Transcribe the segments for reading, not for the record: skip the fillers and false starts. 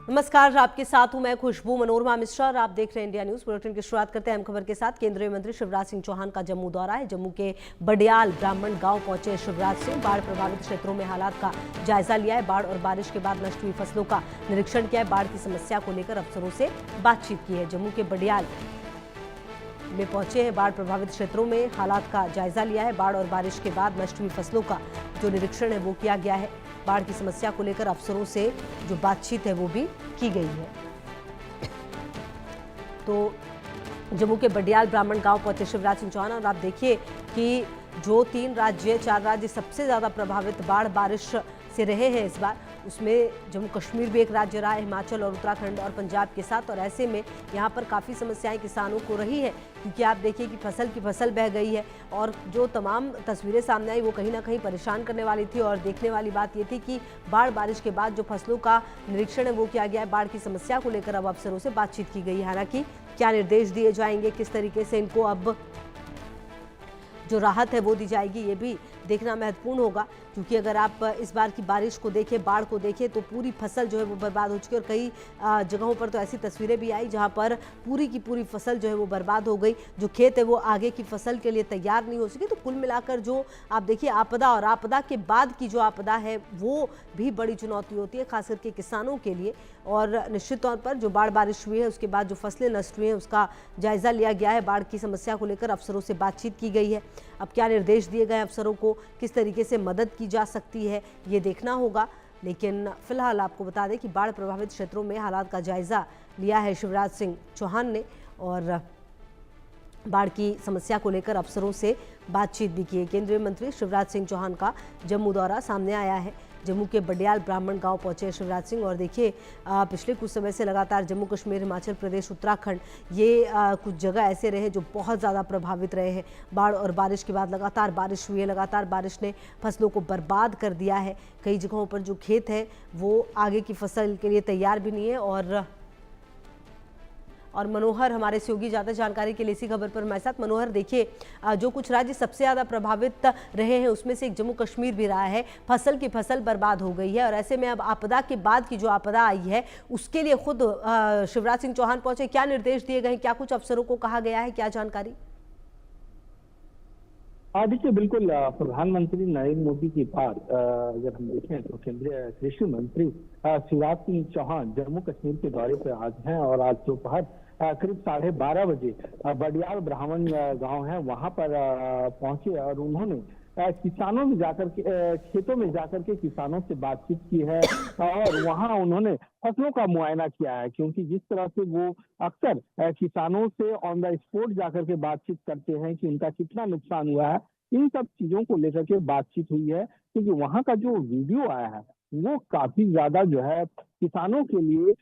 नमस्कार, आपके साथ हूं मैं खुशबू मनोरमा मिश्रा और आप देख रहे हैं इंडिया न्यूज बुलेटिन की शुरुआत करते हैं अहम खबर के साथ। केंद्रीय मंत्री शिवराज सिंह चौहान का जम्मू दौरा है। जम्मू के बडियाल ब्राह्मण गांव पहुंचे शिवराज सिंह। बाढ़ प्रभावित क्षेत्रों में हालात का जायजा लिया है। बाढ़ और बारिश के बाद नष्ट हुई फसलों का निरीक्षण किया है। बाढ़ की समस्या को लेकर अफसरों से बातचीत की है। जम्मू के बडियाल में पहुंचे हैं। बाढ़ प्रभावित क्षेत्रों में हालात का जायजा लिया है। बाढ़ और बारिश के बाद नष्ट हुई फसलों का जो निरीक्षण है वो किया गया है। बाढ़ की समस्या को लेकर अफसरों से जो बातचीत है वो भी की गई है। तो जम्मू के बडियाल ब्राह्मण गांव पहुंचे शिवराज सिंह चौहान और आप देखिए कि जो 4 राज्य सबसे ज्यादा प्रभावित बाढ़ बारिश से रहे हैं इस बार, उसमें जम्मू कश्मीर भी एक राज्य रहा है, हिमाचल और उत्तराखंड और पंजाब के साथ। और ऐसे में यहाँ पर काफ़ी समस्याएं किसानों को रही है, क्योंकि आप देखिए कि फसल की फसल बह गई है और जो तमाम तस्वीरें सामने आई वो कहीं ना कहीं परेशान करने वाली थी। और देखने वाली बात ये थी कि बाढ़ बारिश के बाद जो फसलों का निरीक्षण है वो किया गया है। बाढ़ की समस्या को लेकर अब अफसरों से बातचीत की गई है। हालांकि क्या निर्देश दिए जाएंगे, किस तरीके से इनको अब जो राहत है वो दी जाएगी, ये भी देखना महत्वपूर्ण होगा। क्योंकि अगर आप इस बार की बारिश को देखें, बाढ़ को देखें, तो पूरी फसल जो है वो बर्बाद हो चुकी है। और कई जगहों पर तो ऐसी तस्वीरें भी आई जहां पर पूरी की पूरी फसल जो है वो बर्बाद हो गई। जो खेत है वो आगे की फसल के लिए तैयार नहीं हो सके। तो कुल मिलाकर जो आप देखिए आपदा और आपदा के बाद की जो आपदा है वो भी बड़ी चुनौती होती है, खास करके किसानों के लिए। और निश्चित तौर पर जो बाढ़ बारिश हुई है उसके बाद जो फसलें नष्ट हुई हैं उसका जायजा लिया गया है। बाढ़ की समस्या को लेकर अफसरों से बातचीत की गई है। अब क्या निर्देश दिए गए अफसरों को, किस तरीके से मदद की जा सकती है, ये देखना होगा। लेकिन फिलहाल आपको बता दें कि बाढ़ प्रभावित क्षेत्रों में हालात का जायजा लिया है शिवराज सिंह चौहान ने और बाढ़ की समस्या को लेकर अफसरों से बातचीत भी की है। केंद्रीय मंत्री शिवराज सिंह चौहान का जम्मू दौरा सामने आया है। जम्मू के बडियाल ब्राह्मण गांव पहुंचे शिवराज सिंह और देखिए पिछले कुछ समय से लगातार जम्मू कश्मीर, हिमाचल प्रदेश, उत्तराखंड ये कुछ जगह ऐसे रहे जो बहुत ज़्यादा प्रभावित रहे हैं। बाढ़ और बारिश के बाद लगातार बारिश हुई है। लगातार बारिश ने फसलों को बर्बाद कर दिया है। कई जगहों पर जो खेत है वो आगे की फसल के लिए तैयार भी नहीं है। और मनोहर हमारे सहयोगी ज़्यादा जानकारी के लिए इसी खबर पर हमारे साथ। मनोहर, देखिए जो कुछ राज्य सबसे ज़्यादा प्रभावित रहे हैं उसमें से एक जम्मू कश्मीर भी रहा है। फसल की फसल बर्बाद हो गई है और ऐसे में अब आपदा के बाद की जो आपदा आई है उसके लिए खुद शिवराज सिंह चौहान पहुंचे। क्या निर्देश दिए गए, क्या कुछ अफसरों को कहा गया है, क्या जानकारी? देखिए, बिल्कुल प्रधानमंत्री नरेंद्र मोदी की बात अगर हम देखें तो केंद्रीय कृषि मंत्री शिवराज सिंह चौहान जम्मू कश्मीर के दौरे पर आज हैं और आज दोपहर करीब 12:30 बजे बडियाल ब्राह्मण गांव है वहां पर पहुंचे और उन्होंने किसानों में जाकर के खेतों में जाकर के किसानों से बातचीत की है और वहां उन्होंने फसलों का मुआयना किया है। क्योंकि जिस तरह से वो अक्सर किसानों से ऑन द स्पॉट जाकर के बातचीत करते हैं कि उनका कितना नुकसान हुआ है, इन सब चीजों को लेकर के बातचीत हुई है। क्योंकि वहां का जो वीडियो आया है वो काफी ज्यादा जो है किसानों के लिए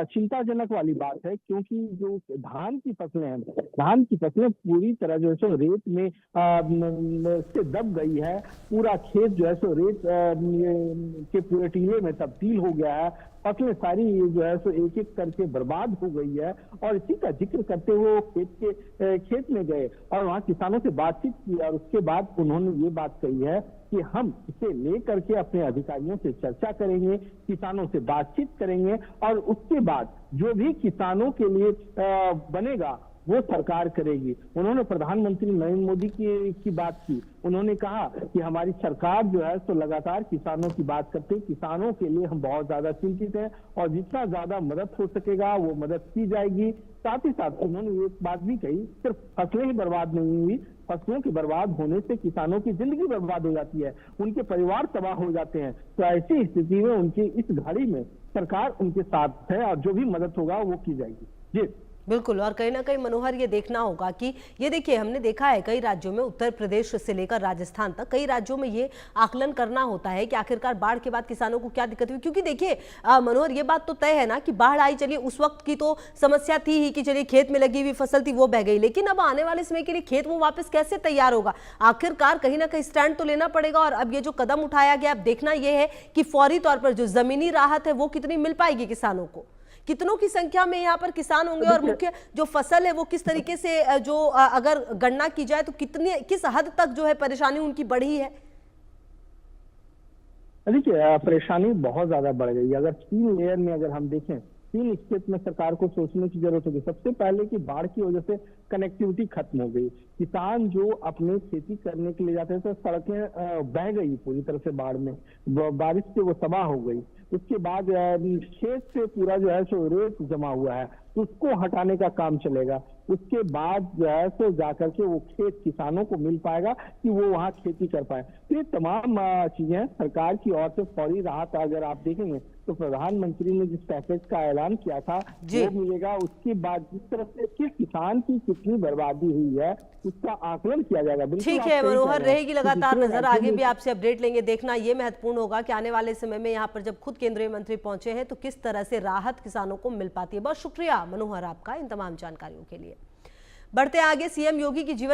चिंताजनक वाली बात है। क्योंकि जो धान की फसलें हैं, धान की फसलें पूरी तरह जो है सो रेत में से दब गई है। पूरा खेत जो है सो रेत के पूरे टीले में तब्दील हो गया है। फसलें सारी जो है सो एक एक करके बर्बाद हो गई है। और इसी का जिक्र करते हुए खेत में गए और वहाँ किसानों से बातचीत की और उसके बाद उन्होंने ये बात कही है कि हम इसे लेकर के अपने अधिकारियों से चर्चा करेंगे, किसानों से बातचीत करेंगे और उसके बाद जो भी किसानों के लिए बनेगा वो सरकार करेगी। उन्होंने प्रधानमंत्री नरेंद्र मोदी की बात की। उन्होंने कहा कि हमारी सरकार जो है तो लगातार किसानों की बात करते हैं। किसानों के लिए हम बहुत ज्यादा चिंतित हैं और जितना ज्यादा मदद हो सकेगा वो मदद की जाएगी। साथ ही साथ उन्होंने एक बात भी कही, सिर्फ फसलें ही बर्बाद नहीं हुई, फसलों के बर्बाद होने से किसानों की जिंदगी बर्बाद हो जाती है, उनके परिवार तबाह हो जाते हैं। तो ऐसी स्थिति में उनकी इस घड़ी में सरकार उनके साथ है और जो भी मदद होगा वो की जाएगी। जी बिल्कुल। और कहीं ना कहीं मनोहर ये देखना होगा कि ये देखिए हमने देखा है कई राज्यों में, उत्तर प्रदेश से लेकर राजस्थान तक कई राज्यों में ये आकलन करना होता है कि आखिरकार बाढ़ के बाद किसानों को क्या दिक्कत हुई। क्योंकि देखिए मनोहर ये बात तो तय है ना कि बाढ़ आई, चलिए उस वक्त की तो समस्या थी ही कि चलिए खेत में लगी हुई फसल थी वो बह गई, लेकिन अब आने वाले समय के लिए खेत वो वापस कैसे तैयार होगा। आखिरकार कहीं ना कहीं स्टैंड तो लेना पड़ेगा। और अब ये जो कदम उठाया गया, अब देखना यह है कि फौरी तौर पर जो जमीनी राहत है वो कितनी मिल पाएगी किसानों को, कितनों की संख्या में यहाँ पर किसान होंगे और मुख्य जो फसल है वो किस तरीके से जो अगर गणना की जाए तो किस हद तक जो है परेशानी उनकी बढ़ी है। देखिए परेशानी बहुत ज्यादा बढ़ गई है। अगर 3 लेयर में अगर हम देखें, 3 स्टेप में सरकार को सोचने की जरूरत होगी। सबसे पहले कि बाढ़ की वजह से कनेक्टिविटी खत्म हो गई। किसान जो अपने खेती करने के लिए जाते थे तो सड़कें बह गई पूरी तरह से बाढ़ में, बारिश से वो तबाह हो गई। उसके बाद खेत से पूरा जो है सो रेत जमा हुआ है, उसको हटाने का काम चलेगा। उसके बाद जो है सो जाकर के वो खेत किसानों को मिल पाएगा कि वो वहाँ खेती कर पाए। तो ये तमाम चीजें सरकार की ओर से फौरी राहत अगर आप देखेंगे तो प्रधानमंत्री ने जिस पैकेज का ऐलान किया था वो मिलेगा। उसके बाद जिस तरह से किस किसान की कितनी बर्बादी हुई है उसका आकलन किया जाएगा। ठीक है मनोहर, रहेगी लगातार नजर, आगे भी आपसे अपडेट लेंगे। देखना ये महत्वपूर्ण होगा कि आने वाले समय में यहाँ पर जब खुद केंद्रीय मंत्री पहुंचे हैं तो किस तरह से राहत किसानों को मिल पाती है। बहुत शुक्रिया मनोहर आपका इन तमाम जानकारियों के लिए। बढ़ते आगे, सीएम योगी की जीवन